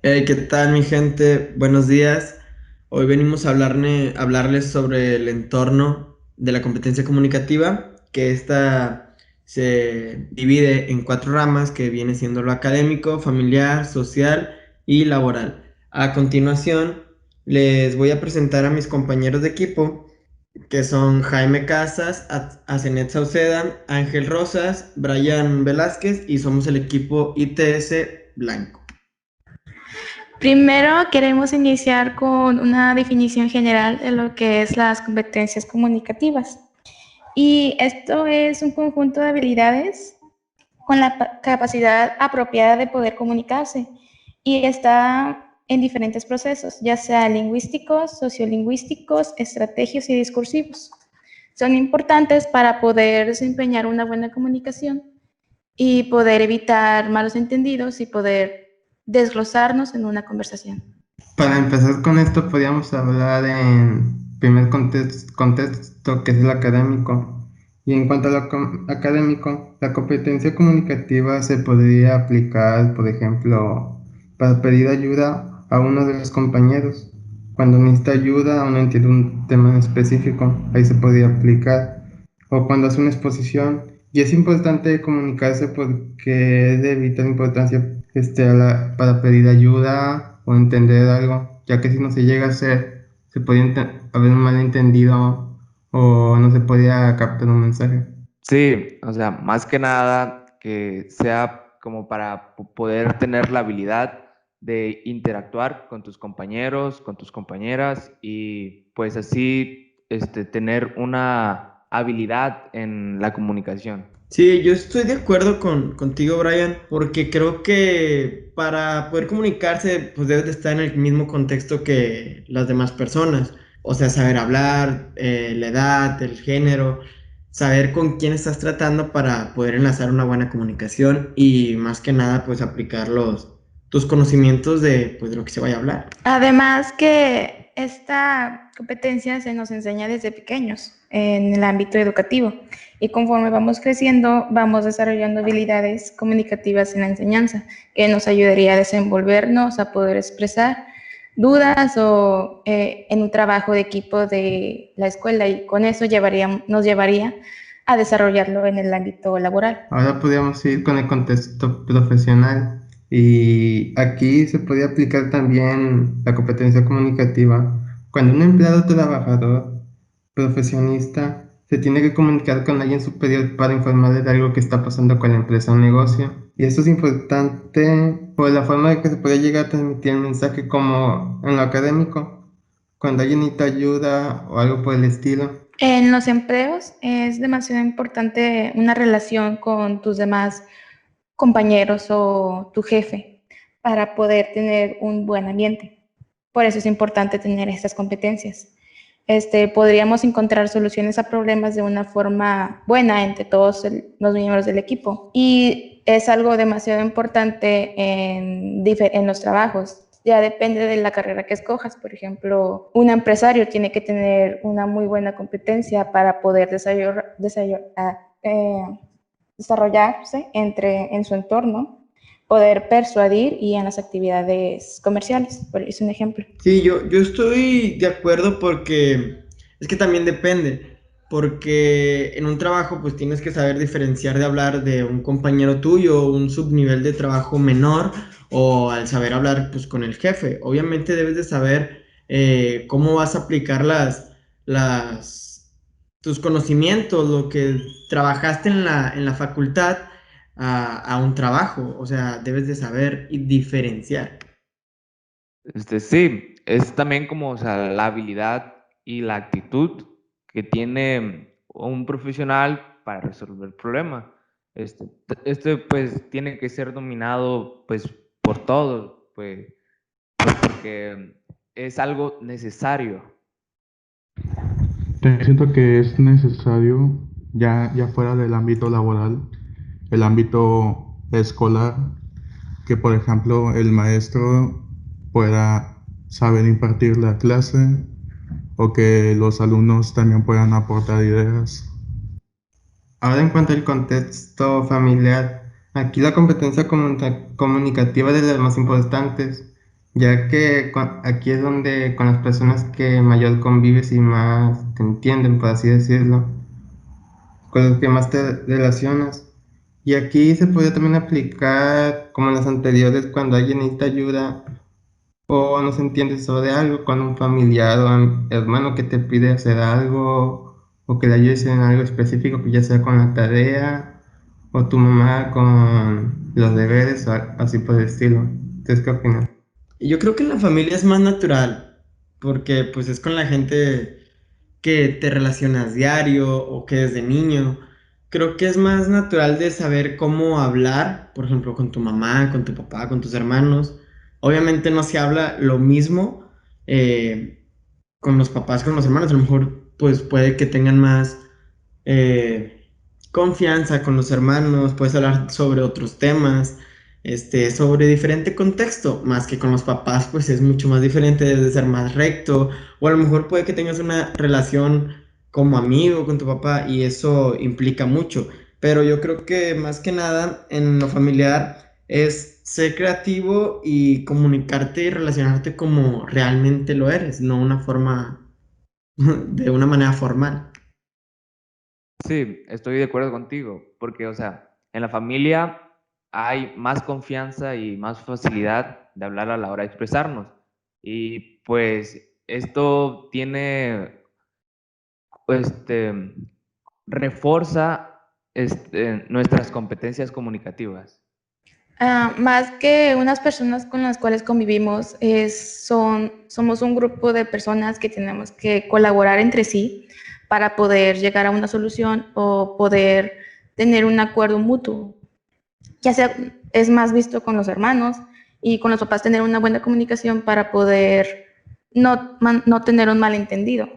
Hey, ¿qué tal, mi gente? Buenos días. Hoy venimos a hablarles sobre el entorno de la competencia comunicativa, que esta se divide en cuatro ramas, que viene siendo lo académico, familiar, social y laboral. A continuación, les voy a presentar a mis compañeros de equipo, que son Jaime Casas, Azenet Sauceda, Ángel Rosas, Brian Velázquez, y somos el equipo ITS Blanco. Primero queremos iniciar con una definición general de lo que es las competencias comunicativas. Y esto es un conjunto de habilidades con la capacidad apropiada de poder comunicarse y está en diferentes procesos, ya sea lingüísticos, sociolingüísticos, estratégicos y discursivos. Son importantes para poder desempeñar una buena comunicación y poder evitar malos entendidos y poder desglosarnos en una conversación. Para empezar con esto, podríamos hablar en primer contexto, que es el académico. Y en cuanto a lo académico, la competencia comunicativa se podría aplicar, por ejemplo, para pedir ayuda a uno de los compañeros. Cuando necesita ayuda o no entiende un tema en específico, ahí se podría aplicar. O cuando hace una exposición. Y es importante comunicarse porque es de vital importancia para pedir ayuda o entender algo, ya que si no se llega a hacer, se podría haber un malentendido o no se podía captar un mensaje. Sí, o sea, más que nada que sea como para poder tener la habilidad de interactuar con tus compañeros, con tus compañeras y pues así tener una habilidad en la comunicación. Sí, yo estoy de acuerdo contigo, Brian, porque creo que para poder comunicarse, pues debes de estar en el mismo contexto que las demás personas. O sea, saber hablar, la edad, el género, saber con quién estás tratando para poder enlazar una buena comunicación y más que nada, pues aplicar tus conocimientos de, pues, de lo que se vaya a hablar. Además que esta competencia se nos enseña desde pequeños en el ámbito educativo y conforme vamos creciendo vamos desarrollando habilidades comunicativas en la enseñanza que nos ayudaría a desenvolvernos, a poder expresar dudas o en un trabajo de equipo de la escuela y con eso nos llevaría a desarrollarlo en el ámbito laboral. Ahora podríamos ir con el contexto profesional y aquí se podría aplicar también la competencia comunicativa. Cuando un empleado trabajador profesionista se tiene que comunicar con alguien superior para informarle de algo que está pasando con la empresa o negocio. Y esto es importante por la forma en que se puede llegar a transmitir el mensaje como en lo académico, cuando alguien necesita ayuda o algo por el estilo. En los empleos es demasiado importante una relación con tus demás compañeros o tu jefe para poder tener un buen ambiente. Por eso es importante tener estas competencias. Podríamos encontrar soluciones a problemas de una forma buena entre todos los miembros del equipo. Y es algo demasiado importante en los trabajos. Ya depende de la carrera que escojas. Por ejemplo, un empresario tiene que tener una muy buena competencia para poder desarrollarse en su entorno, poder persuadir y en las actividades comerciales. Es un ejemplo. Sí, yo estoy de acuerdo porque es que también depende, porque en un trabajo pues tienes que saber diferenciar de hablar de un compañero tuyo, un subnivel de trabajo menor o al saber hablar pues con el jefe. Obviamente debes de saber cómo vas a aplicar tus conocimientos, lo que trabajaste en la facultad a un trabajo. O sea, debes de saber y diferenciar. Sí, es también como, o sea, la habilidad y la actitud que tiene un profesional para resolver el problema. Pues tiene que ser dominado pues por todos, pues, porque es algo necesario. También siento que es necesario, ya fuera del ámbito laboral, el ámbito escolar, que por ejemplo el maestro pueda saber impartir la clase o que los alumnos también puedan aportar ideas. Ahora en cuanto al contexto familiar, aquí la competencia comunicativa es de las más importantes, ya que aquí es donde con las personas que mayor convives y más te entienden, por así decirlo, con los que más te relacionas. Y aquí se puede también aplicar, como en las anteriores, cuando alguien necesita ayuda o no se entiende sobre algo, con un familiar o hermano que te pide hacer algo o que le ayudes en algo específico, que ya sea con la tarea o tu mamá con los deberes o así por el estilo. ¿Ustedes qué opinan? Y yo creo que en la familia es más natural, porque pues es con la gente que te relacionas diario o que desde niño. Creo que es más natural de saber cómo hablar, por ejemplo, con tu mamá, con tu papá, con tus hermanos. Obviamente no se habla lo mismo con los papás, con los hermanos. A lo mejor pues puede que tengan más eh, confianza con los hermanos, puedes hablar sobre otros temas, sobre diferente contexto, más que con los papás, pues es mucho más diferente, debe de ser más recto, o a lo mejor puede que tengas una relación como amigo con tu papá y eso implica mucho, pero yo creo que más que nada en lo familiar es ser creativo y comunicarte y relacionarte como realmente lo eres, no una forma, de una manera formal. Sí, estoy de acuerdo contigo, porque, o sea, en la familia hay más confianza y más facilidad de hablar a la hora de expresarnos. Y pues esto tiene, este, refuerza, nuestras competencias comunicativas. Más que unas personas con las cuales convivimos, somos un grupo de personas que tenemos que colaborar entre sí para poder llegar a una solución o poder tener un acuerdo mutuo. Ya sea, es más visto con los hermanos y con los papás tener una buena comunicación para poder no tener un malentendido.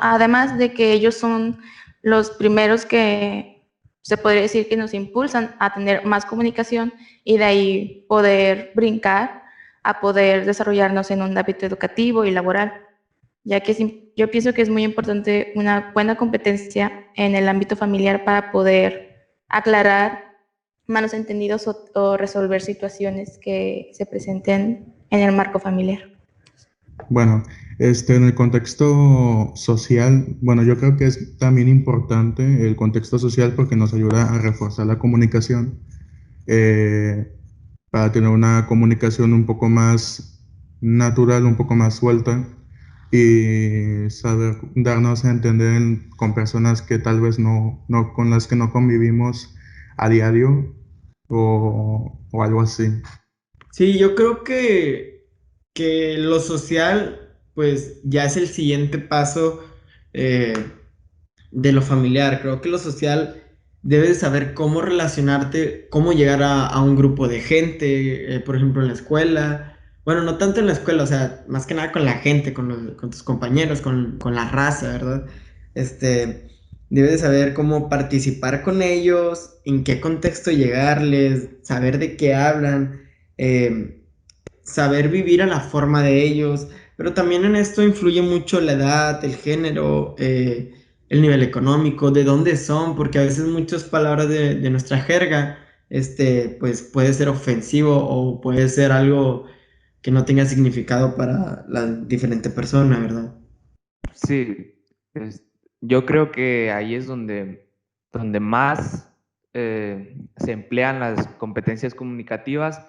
Además de que ellos son los primeros que se podría decir que nos impulsan a tener más comunicación y de ahí poder brincar a poder desarrollarnos en un ámbito educativo y laboral, ya que yo pienso que es muy importante una buena competencia en el ámbito familiar para poder aclarar malos entendidos o resolver situaciones que se presenten en el marco familiar. Bueno, en el contexto social, bueno, yo creo que es también importante el contexto social porque nos ayuda a reforzar la comunicación, eh, para tener una comunicación un poco más natural, un poco más suelta y saber darnos a entender con personas que tal vez con las que no convivimos a diario o algo así. Sí, yo creo que lo social, pues ya es el siguiente paso eh, de lo familiar. Creo que lo social debes de saber cómo relacionarte, cómo llegar a un grupo de gente, por ejemplo, en la escuela. Bueno, no tanto en la escuela, o sea, más que nada con la gente, con tus compañeros, con la raza, ¿verdad? Debes de saber cómo participar con ellos, en qué contexto llegarles, saber de qué hablan. eh, Saber vivir a la forma de ellos, pero también en esto influye mucho la edad, el género, el nivel económico, de dónde son, porque a veces muchas palabras de nuestra jerga, pues puede ser ofensivo o puede ser algo que no tenga significado para la diferente persona, ¿verdad? Sí, es- yo creo que ahí es donde más se emplean las competencias comunicativas,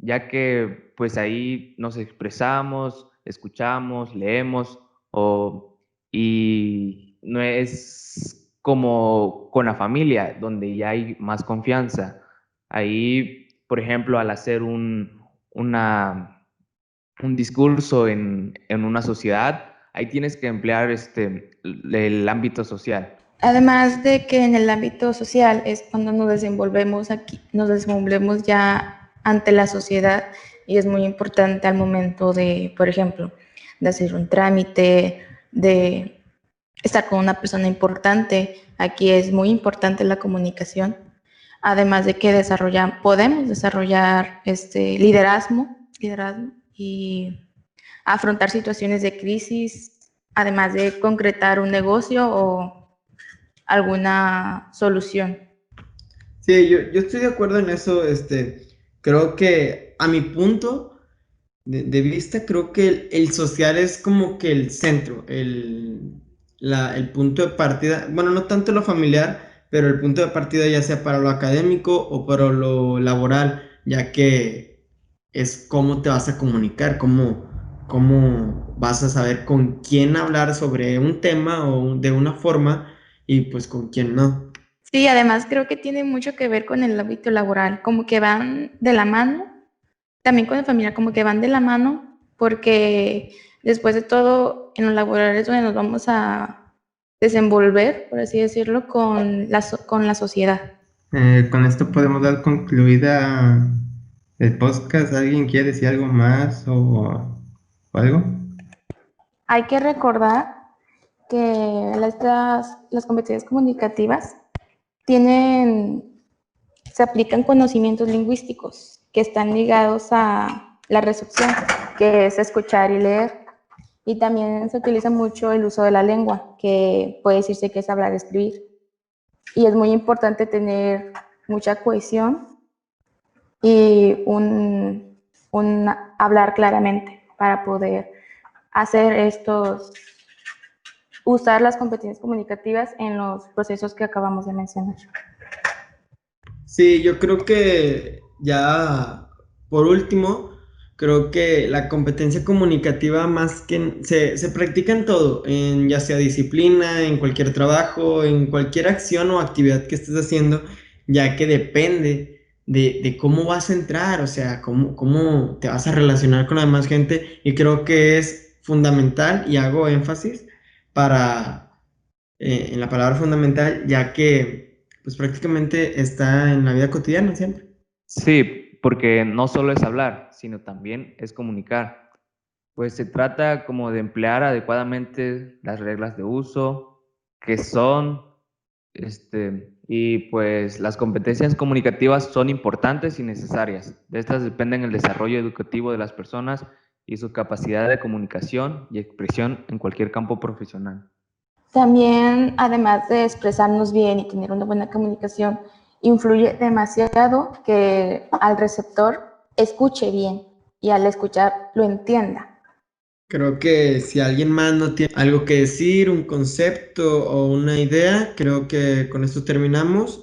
ya que pues ahí nos expresamos, escuchamos, leemos, y no es como con la familia, donde ya hay más confianza. Ahí, por ejemplo, al hacer un discurso en una sociedad, ahí tienes que emplear el ámbito social. Además de que en el ámbito social es cuando nos desenvolvemos ya ante la sociedad y es muy importante al momento de, por ejemplo, de hacer un trámite, de estar con una persona importante. Aquí es muy importante la comunicación. Además de que podemos desarrollar liderazgo y afrontar situaciones de crisis, además de concretar un negocio o alguna solución. Sí, yo estoy de acuerdo en eso, creo que a mi punto, de vista, creo que el social es como que el centro, el punto de partida, bueno, no tanto lo familiar, pero el punto de partida ya sea para lo académico o para lo laboral, ya que es cómo te vas a comunicar, cómo vas a saber con quién hablar sobre un tema o de una forma y pues con quién no. Sí, además creo que tiene mucho que ver con el ámbito laboral, como que van de la mano, también con la familia, como que van de la mano, porque después de todo, en lo laboral es donde nos vamos a desenvolver, por así decirlo, con con la sociedad. Con esto podemos dar concluida el podcast. ¿Alguien quiere decir algo más o algo? Hay que recordar que las competencias comunicativas tienen, se aplican conocimientos lingüísticos que están ligados a la recepción, que es escuchar y leer. Y también se utiliza mucho el uso de la lengua, que puede decirse que es hablar y escribir. Y es muy importante tener mucha cohesión y un hablar claramente para poder hacer usar las competencias comunicativas en los procesos que acabamos de mencionar. Sí, yo creo que ya por último, creo que la competencia comunicativa más que se practica en todo, en ya sea disciplina, en cualquier trabajo, en cualquier acción o actividad que estés haciendo, ya que depende de cómo vas a entrar, o sea, cómo te vas a relacionar con la demás gente y creo que es fundamental y hago énfasis para en la palabra fundamental, ya que pues prácticamente está en la vida cotidiana siempre. Sí, porque no solo es hablar, sino también es comunicar. Pues se trata como de emplear adecuadamente las reglas de uso, que son, y pues las competencias comunicativas son importantes y necesarias. De estas dependen el desarrollo educativo de las personas y su capacidad de comunicación y expresión en cualquier campo profesional. También, además de expresarnos bien y tener una buena comunicación, influye demasiado que al receptor escuche bien y al escuchar lo entienda. Creo que si alguien más no tiene algo que decir, un concepto o una idea, creo que con esto terminamos.